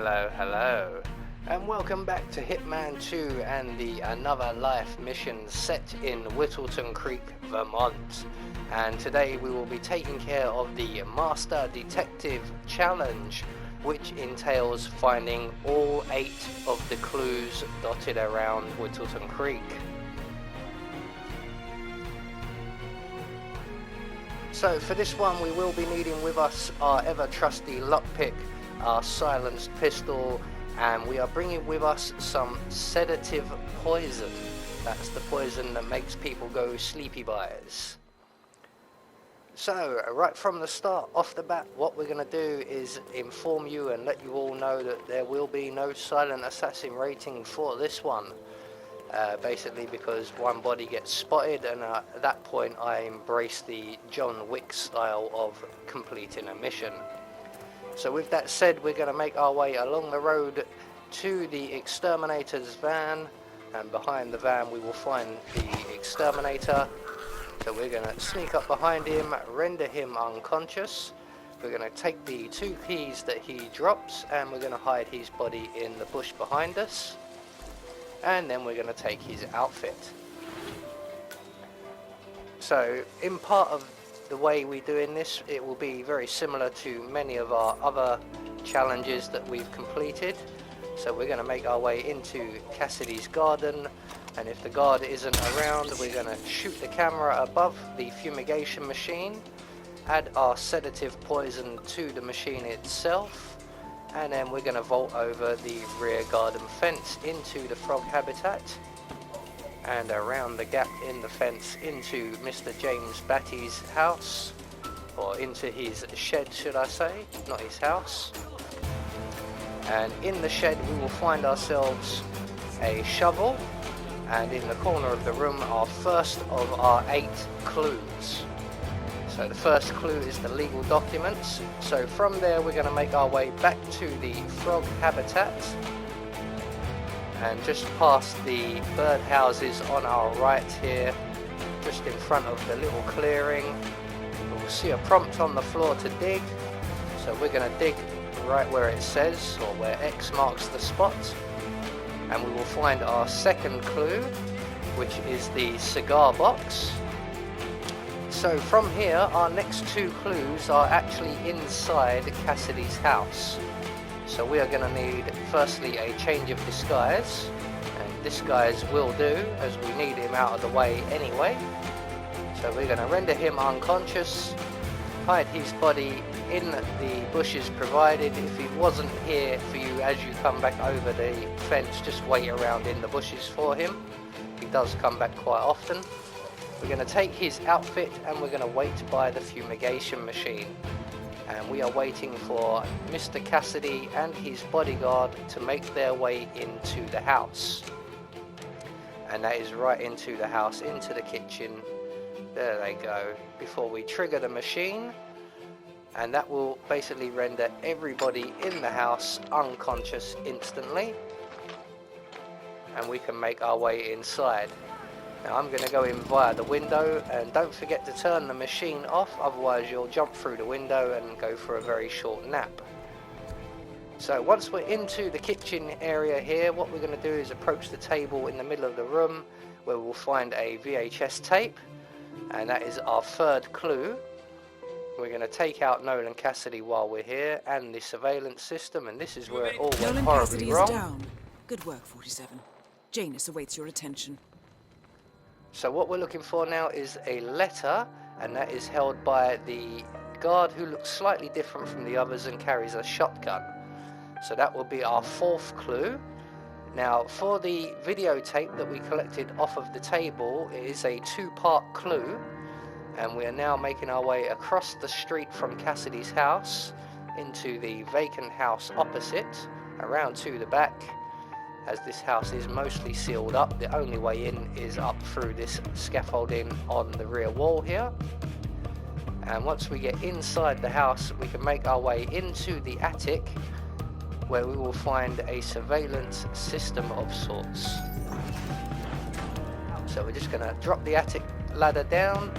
Hello, and welcome back to Hitman 2 and the Another Life mission set in Whittleton Creek, Vermont. And today we will be taking care of the Master Detective Challenge, which entails finding all 8 of the clues dotted around Whittleton Creek. So for this one we will be needing with us our ever trusty lockpick, our silenced pistol, and we are bringing with us some sedative poison. That's the poison that makes people go sleepy buys. So right from the start, off the bat, what we're going to do is inform you and let you all know that there will be no silent assassin rating for this one. Basically because one body gets spotted, and at that point I embrace the John Wick style of completing a mission. So with that said, we're going to make our way along the road to the exterminator's van, and behind the van we will find the exterminator. So we're going to sneak up behind him, render him unconscious. We're going to take the 2 keys that he drops and we're going to hide his body in the bush behind us. And then we're going to take his outfit. So in part of the way we're doing this, it will be very similar to many of our other challenges that we've completed. So we're going to make our way into Cassidy's garden, and if the guard isn't around, we're going to shoot the camera above the fumigation machine, add our sedative poison to the machine itself, and then we're going to vault over the rear garden fence into the frog habitat and around the gap in the fence into Mr. James Batty's house, or into his shed should I say, not his house. And in the shed we will find ourselves a shovel, and in the corner of the room our first of our 8 clues. So the first clue is the legal documents. So from there we're going to make our way back to the frog habitat, and just past the bird houses on our right here, just in front of the little clearing, we'll see a prompt on the floor to dig. So we're going to dig right where it says, or where X marks the spot, and we will find our second clue, which is the cigar box. So from here our next 2 clues are actually inside Cassidy's house. So we are going to need firstly a change of disguise, and disguise will do as we need him out of the way anyway. So we're going to render him unconscious, hide his body in the bushes provided. If he wasn't here for you as you come back over the fence, just wait around in the bushes for him. He does come back quite often. We're going to take his outfit and we're going to wait by the fumigation machine. And we are waiting for Mr. Cassidy and his bodyguard to make their way into the house. And that is right into the house, into the kitchen. There they go. Before we trigger the machine. And that will basically render everybody in the house unconscious instantly. And we can make our way inside. Now I'm going to go in via the window, and don't forget to turn the machine off, otherwise you'll jump through the window and go for a very short nap. So once we're into the kitchen area here, what we're going to do is approach the table in the middle of the room, where we'll find a VHS tape, and that is our 3rd clue. We're going to take out Nolan Cassidy while we're here, and the surveillance system, and this is where it all went horribly wrong. Down. Good work, 47. Janus awaits your attention. So what we're looking for now is a letter, and that is held by the guard, who looks slightly different from the others and carries a shotgun. So that will be our 4th clue. Now for the videotape that we collected off of the table, it is a 2-part clue, and we are now making our way across the street from Cassidy's house into the vacant house opposite, around to the back. As this house is mostly sealed up, the only way in is up through this scaffolding on the rear wall here. And once we get inside the house, we can make our way into the attic, where we will find a surveillance system of sorts. So we're just going to drop the attic ladder down,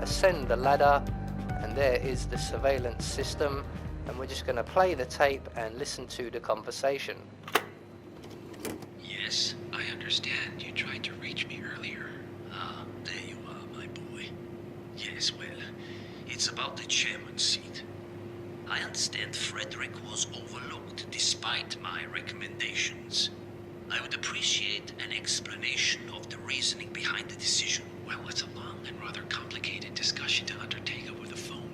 ascend the ladder, and there is the surveillance system. and we're just going to play the tape and listen to the conversation. Yes, I understand. You tried to reach me earlier. Ah, there you are, my boy. Yes, well, it's about the chairman's seat. I understand Frederick was overlooked despite my recommendations. I would appreciate an explanation of the reasoning behind the decision. Well, it's a long and rather complicated discussion to undertake over the phone.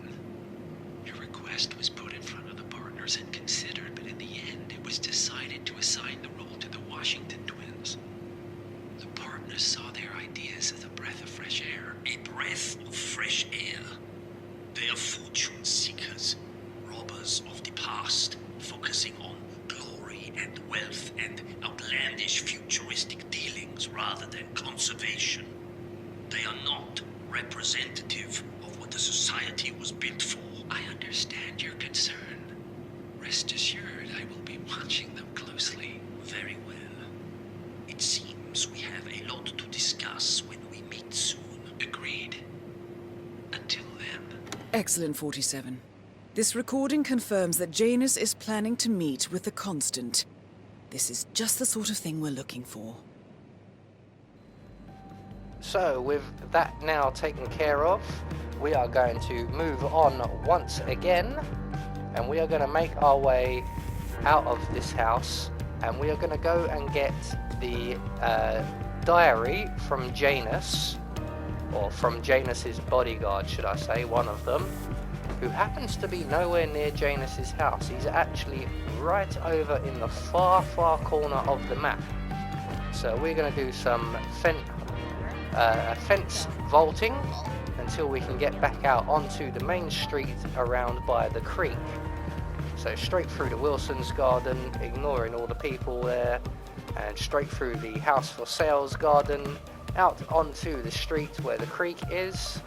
Your request was put in front of the partners and considered, but in the end, it was decided to assign the role to the Washington twins. The partners saw their ideas as a breath of fresh air. A breath of fresh air. They are fortune seekers, robbers of the past, focusing on glory and wealth and outlandish futuristic dealings rather than conservation. They are not representative of what the society was built for. I understand your concern. Rest assured, I will be watching them closely. Very well. It seems we have a lot to discuss when we meet soon. Agreed. Until then. Excellent, 47. This recording confirms that Janus is planning to meet with the Constant. This is just the sort of thing we're looking for. So with that now taken care of, we are going to move on once again, and we are going to make our way out of this house, and we are going to go and get the diary from Janus, or from Janus's bodyguard, should I say, one of them, who happens to be nowhere near Janus's house. He's actually right over in the far corner of the map. So we're going to do some fence vaulting until we can get back out onto the main street around by the creek. So straight through the Wilson's garden, ignoring all the people there, and straight through the house for sales garden, out onto the street where the creek is,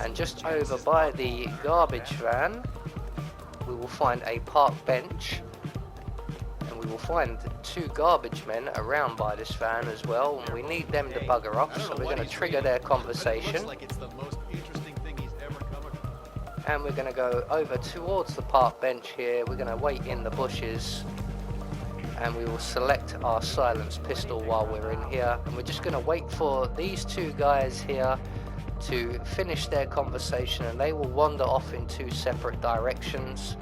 and just over by the garbage van we will find a park bench, and we will find 2 garbage men around by this van as well, and we need them to bugger off, so we're going to trigger their conversation. And we're going to go over towards the park bench here. We're going to wait in the bushes, and we will select our silenced pistol while we're in here, and we're just going to wait for these 2 guys here to finish their conversation, and they will wander off in 2 separate directions,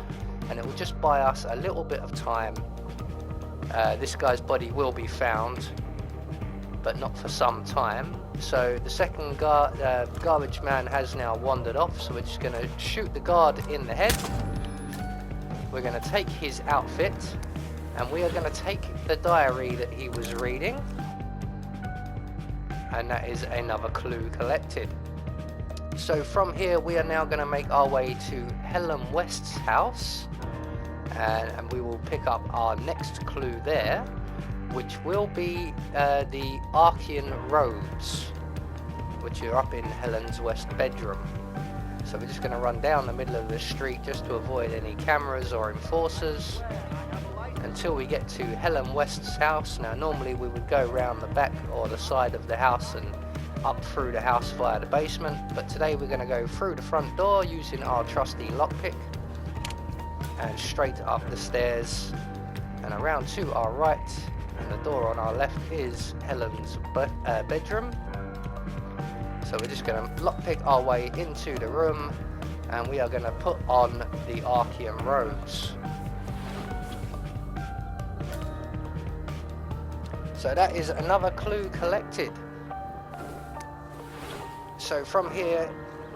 and it will just buy us a little bit of time. This guy's body will be found, but not for some time. So the second garbage man has now wandered off, so we're just going to shoot the guard in the head. We're going to take his outfit, and we are going to take the diary that he was reading, and that is another clue collected. So from here we are now going to make our way to Helen West's house, and we will pick up our next clue there, which will be the Archean robes, which are up in Helen's west bedroom. So we're just going to run down the middle of the street just to avoid any cameras or enforcers until we get to Helen West's house. Now normally we would go around the back or the side of the house and up through the house via the basement, but today we're going to go through the front door using our trusty lockpick and straight up the stairs and around to our right, and the door on our left is Helen's bedroom. So we're just going to lockpick our way into the room, and we are going to put on the Archean robes. So that is another clue collected. So from here,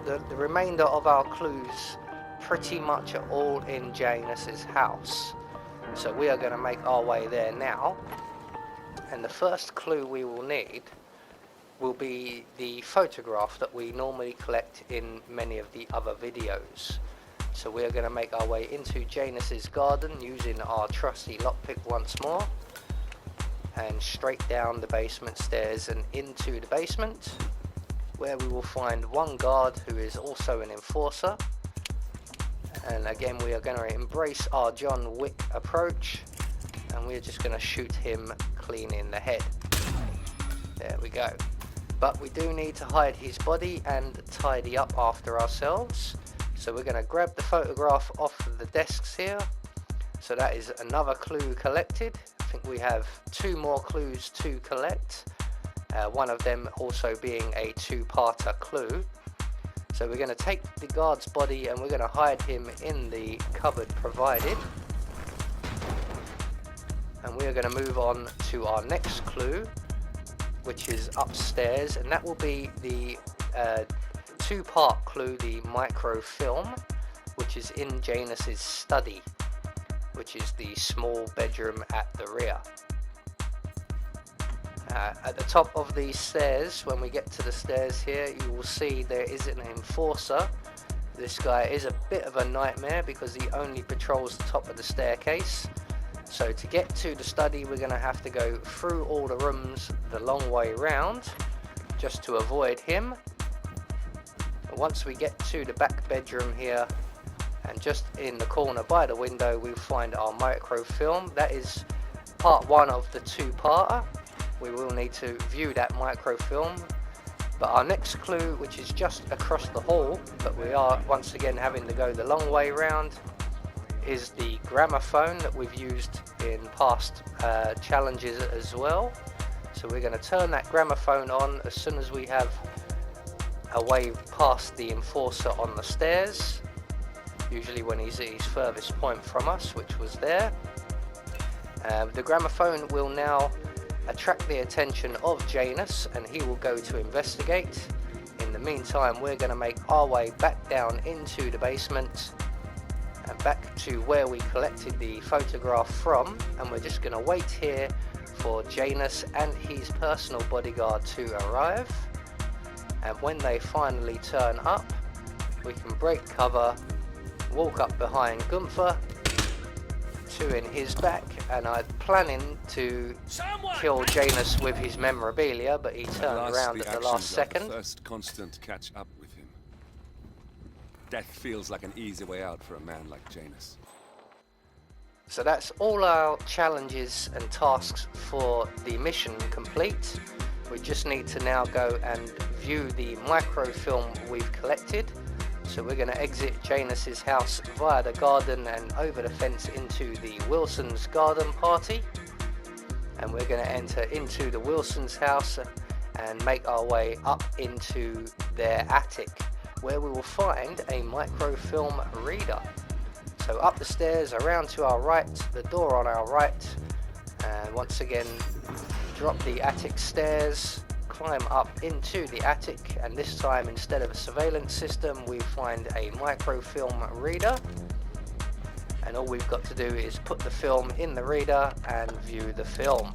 the remainder of our clues pretty much are all in Janus's house. So we are going to make our way there now. And the first clue we will need will be the photograph that we normally collect in many of the other videos. So we are going to make our way into Janus's garden using our trusty lockpick once more, and straight down the basement stairs and into the basement, where we will find 1 guard who is also an enforcer. And again we are going to embrace our John Wick approach, and we're just going to shoot him clean in the head. There we go. But we do need to hide his body and tidy up after ourselves. So we're going to grab the photograph off the desks here. So that is another clue collected. I think we have 2 more clues to collect. One of them also being a 2-parter clue. So we're going to take the guard's body and we're going to hide him in the cupboard provided. And we are going to move on to our next clue, which is upstairs, and that will be the 2-part clue, the microfilm, which is in Janus's study, which is the small bedroom at the rear. At the top of the stairs, when we get to the stairs here, you will see there is an enforcer. This guy is a bit of a nightmare because he only patrols the top of the staircase. So to get to the study, we're going to have to go through all the rooms the long way round just to avoid him. Once we get to the back bedroom here, and just in the corner by the window, we find our microfilm. That is part 1 of the 2-parter. We will need to view that microfilm. But our next clue, which is just across the hall, but we are once again having to go the long way round, is the gramophone that we've used in past challenges as well. So we're going to turn that gramophone on as soon as we have a way past the enforcer on the stairs, usually when he's at his furthest point from us, which was there. The gramophone will now attract the attention of Janus and he will go to investigate. In the meantime, we're going to make our way back down into the basement and back to where we collected the photograph from, and we're just going to wait here for Janus and his personal bodyguard to arrive. And when they finally turn up, we can break cover, walk up behind Gunther, 2 in his back, and I'm planning to kill Janus with his memorabilia, but he turned around at the last second. First constant catch up with him. Death feels like an easy way out for a man like Janus. So that's all our challenges and tasks for the mission complete. We just need to now go and view the microfilm we've collected. So we're going to exit Janus's house via the garden and over the fence into the Wilson's garden party. And we're going to enter into the Wilson's house and make our way up into their attic, where we will find a microfilm reader. So up the stairs, around to our right, the door on our right, and once again drop the attic stairs, climb up into the attic, and this time instead of a surveillance system we find a microfilm reader, and all we've got to do is put the film in the reader and view the film.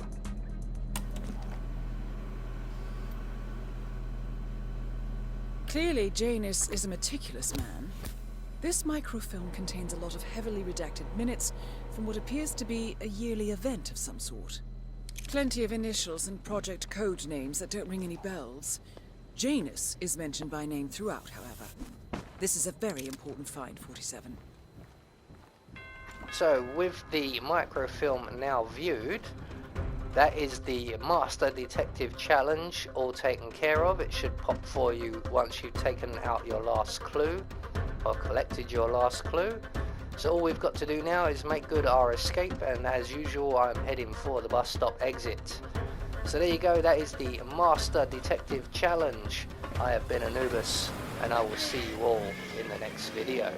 Clearly, Janus is a meticulous man. This microfilm contains a lot of heavily redacted minutes from what appears to be a yearly event of some sort. Plenty of initials and project code names that don't ring any bells. Janus is mentioned by name throughout, however. This is a very important find, 47. So with the microfilm now viewed, that is the Master Detective Challenge all taken care of. It should pop for you once you've taken out your last clue or collected your last clue. So all we've got to do now is make good our escape, and as usual I'm heading for the bus stop exit. So there you go, that is the Master Detective Challenge. I have been Anubis, and I will see you all in the next video.